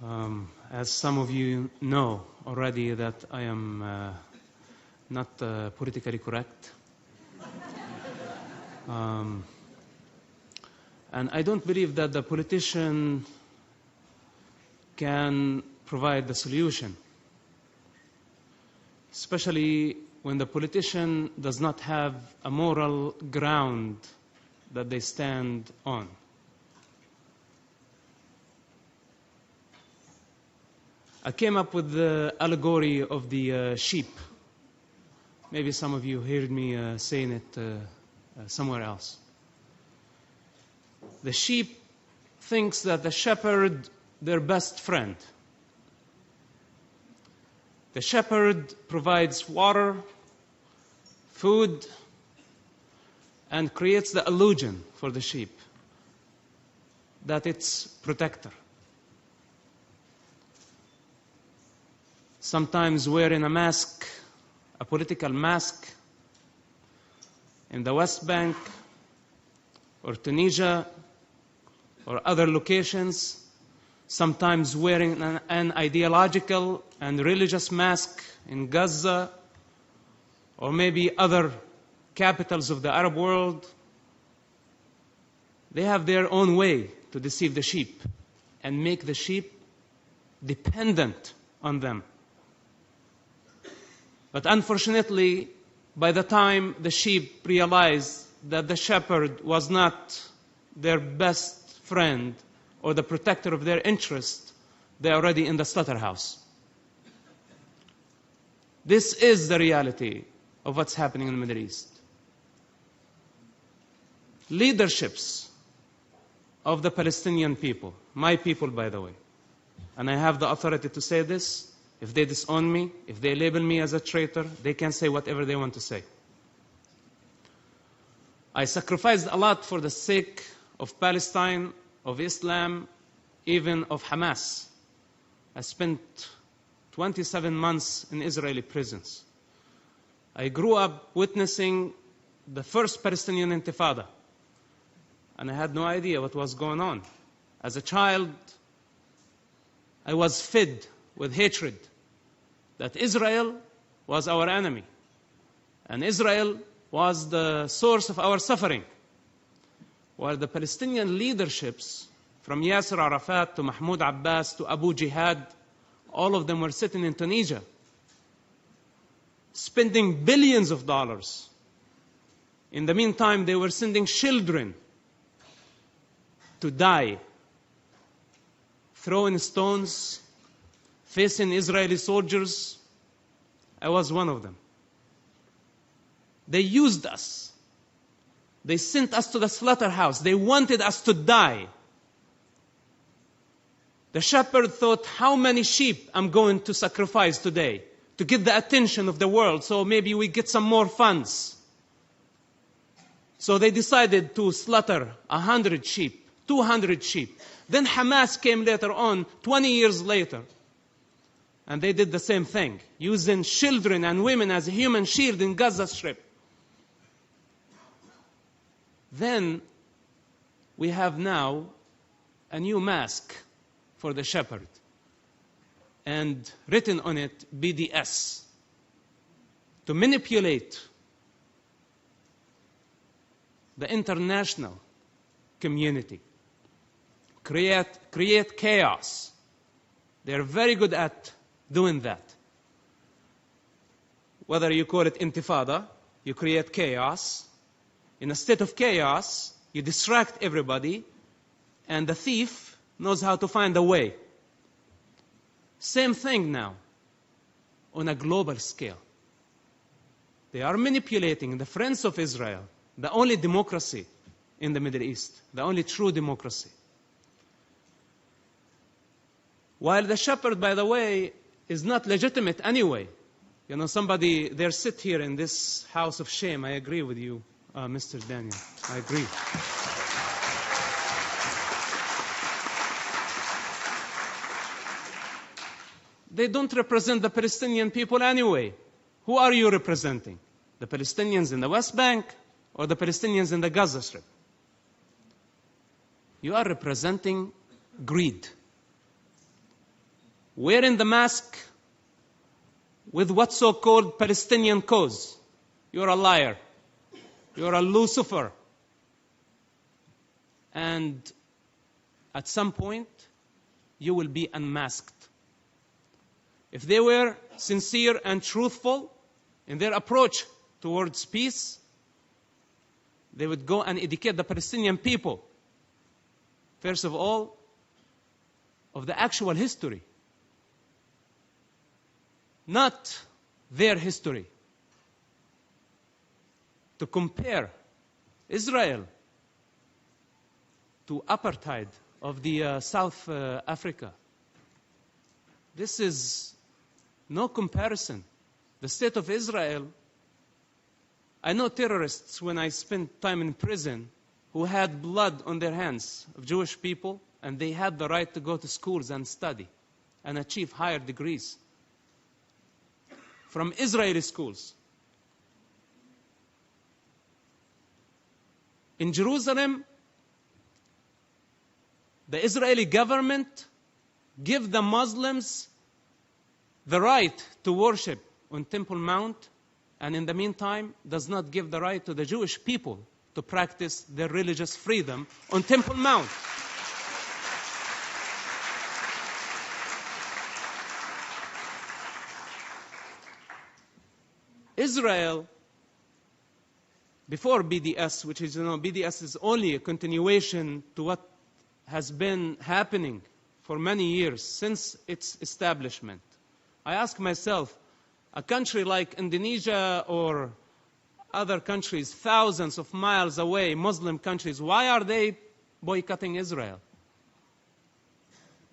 As some of you know already that I am not politically correct. And I don't believe that the politician can provide the solution, especially when the politician does not have a moral ground that they stand on. I came up with the allegory of the sheep. Maybe some of you heard me saying it somewhere else. The sheep thinks that the shepherd, their best friend. The shepherd provides water, food, and creates the illusion for the sheep that it's protector. Sometimes wearing a mask, a political mask, in the West Bank or Tunisia or other locations, sometimes wearing an ideological and religious mask in Gaza or maybe other capitals of the Arab world. They have their own way to deceive the sheep and make the sheep dependent on them. But unfortunately, by the time the sheep realized that the shepherd was not their best friend or the protector of their interest, they're already in the slaughterhouse. This is the reality of what's happening in the Middle East. Leaderships of the Palestinian people, my people, by the way, and I have the authority to say this. If they disown me, if they label me as a traitor, they can say whatever they want to say. I sacrificed a lot for the sake of Palestine, of Islam, even of Hamas. I spent 27 months in Israeli prisons. I grew up witnessing the first Palestinian Intifada, and I had no idea what was going on. As a child, I was fed with hatred that Israel was our enemy, and Israel was the source of our suffering. While the Palestinian leaderships, from Yasser Arafat to Mahmoud Abbas to Abu Jihad, all of them were sitting in Tunisia, spending billions of dollars. In the meantime, they were sending children to die, throwing stones, facing Israeli soldiers. I was one of them. They used us. They sent us to the slaughterhouse. They wanted us to die. The shepherd thought, how many sheep I'm going to sacrifice today to get the attention of the world, so maybe we get some more funds. So they decided to slaughter 100 sheep, 200 sheep. Then Hamas came later on, 20 years later, and they did the same thing, using children and women as a human shield in Gaza Strip. Then we have now a new mask for the shepherd, and written on it BDS, to manipulate the international community, create chaos. They're very good at doing that. Whether you call it intifada, you create chaos. In a state of chaos, you distract everybody, and the thief knows how to find a way. Same thing now, on a global scale. They are manipulating the friends of Israel, the only democracy in the Middle East, the only true democracy. While the shepherd, by the way, is not legitimate anyway. You know, somebody, they sit here in this house of shame. I agree with you, Mr. Daniel. I agree. They don't represent the Palestinian people anyway. Who are you representing? The Palestinians in the West Bank or the Palestinians in the Gaza Strip? You are representing greed. wearing the mask with what so-called Palestinian cause. You're a liar. You're a Lucifer. And at some point, you will be unmasked. If they were sincere and truthful in their approach towards peace, they would go and educate the Palestinian people, first of all, of the actual history, not their history. To compare Israel to apartheid of the South Africa. This is no comparison. The state of Israel, I know terrorists when I spent time in prison who had blood on their hands of Jewish people, and they had the right to go to schools and study and achieve higher degrees from Israeli schools. In Jerusalem, the Israeli government give the Muslims the right to worship on Temple Mount, and in the meantime does not give the right to the Jewish people to practice their religious freedom on Temple Mount. Israel, before BDS, which is, BDS is only a continuation to what has been happening for many years since its establishment. I ask myself, a country like Indonesia or other countries thousands of miles away, Muslim countries, why are they boycotting Israel?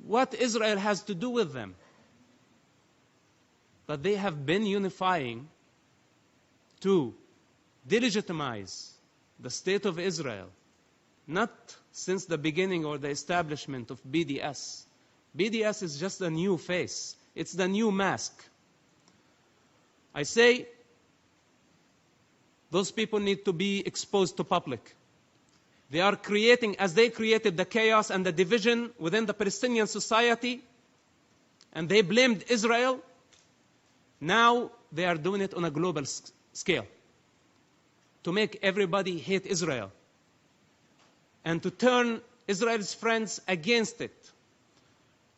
What Israel has to do with them? But they have been unifying to delegitimize the state of Israel, not since the beginning or the establishment of BDS. BDS is just a new face. It's the new mask. I say those people need to be exposed to public. They are creating, as they created the chaos and the division within the Palestinian society, and they blamed Israel, now they are doing it on a global scale to make everybody hate Israel and to turn Israel's friends against it,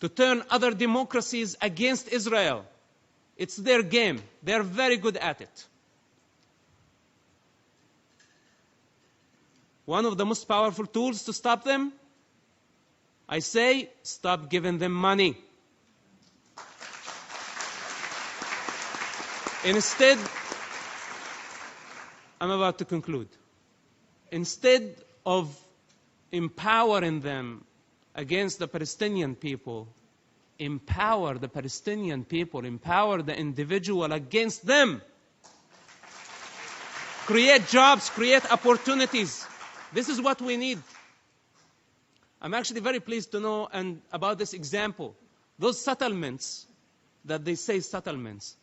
to turn other democracies against Israel. It's their game. They're very good at it. One of the most powerful tools to stop them, I say, stop giving them money. Instead, I'm about to conclude. Instead of empowering them against the Palestinian people, empower the Palestinian people, empower the individual against them. Create jobs, create opportunities. This is what we need. I'm actually very pleased to know and about this example. Those settlements that they say settlements,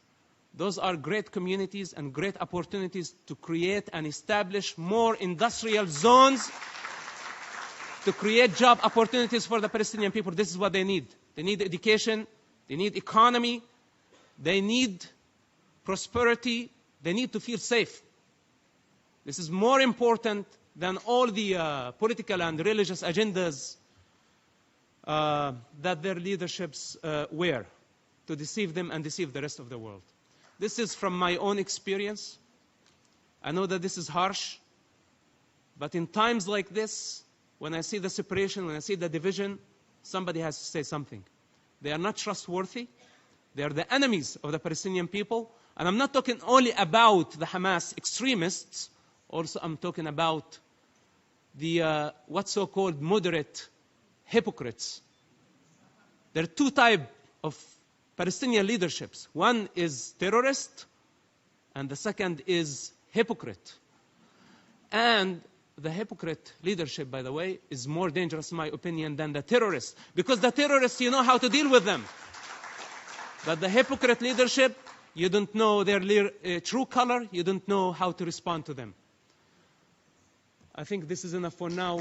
those are great communities and great opportunities to create and establish more industrial zones, to create job opportunities for the Palestinian people. This is what they need. They need education, they need economy, they need prosperity, they need to feel safe. This is more important than all the political and religious agendas that their leaderships wear to deceive them and deceive the rest of the world. This is from my own experience. I know that this is harsh, but in times like this, when I see the separation, when I see the division, somebody has to say something. They are not trustworthy. They are the enemies of the Palestinian people. And I'm not talking only about the Hamas extremists. Also, I'm talking about the what's so-called moderate hypocrites. There are two types of Palestinian leaderships. One is terrorist, and the second is hypocrite. And the hypocrite leadership, by the way, is more dangerous, in my opinion, than the terrorists. Because the terrorists, you know how to deal with them. But the hypocrite leadership, you don't know their true color. You don't know how to respond to them. I think this is enough for now.